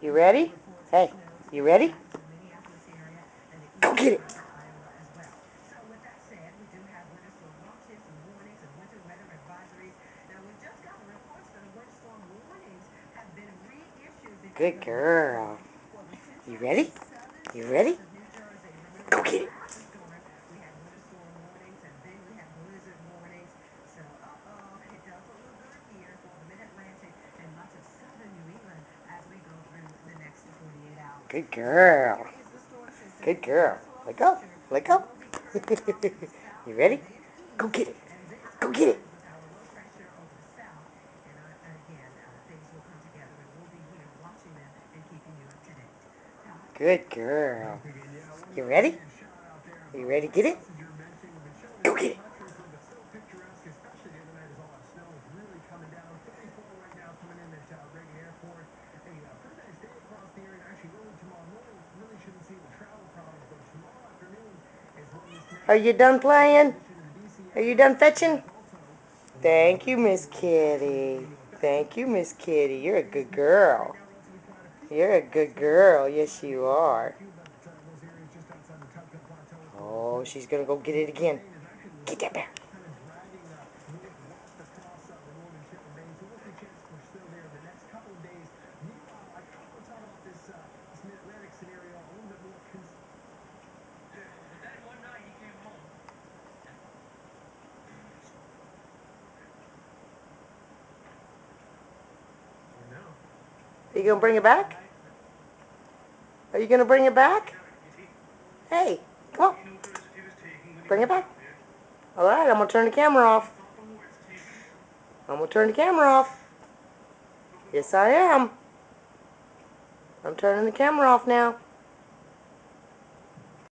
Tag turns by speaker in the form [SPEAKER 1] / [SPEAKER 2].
[SPEAKER 1] You ready? Hey, you ready? Go get it. Good girl. You ready? You ready? Go get it. Good girl. Good girl. Let go. Let go. You ready? Go get it. Go get it. Good girl. You ready? You ready to get it? Go get it. Are you done playing? Are you done fetching? Thank you, Miss Kitty. Thank you, Miss Kitty. You're a good girl. You're a good girl. Yes, you are. Oh, she's going to go get it again. Get that bear. Are you going to bring it back? Are you going to bring it back? Hey, come on. Bring it back. All right, I'm going to turn the camera off. I'm going to turn the camera off. Yes, I am. I'm turning the camera off now.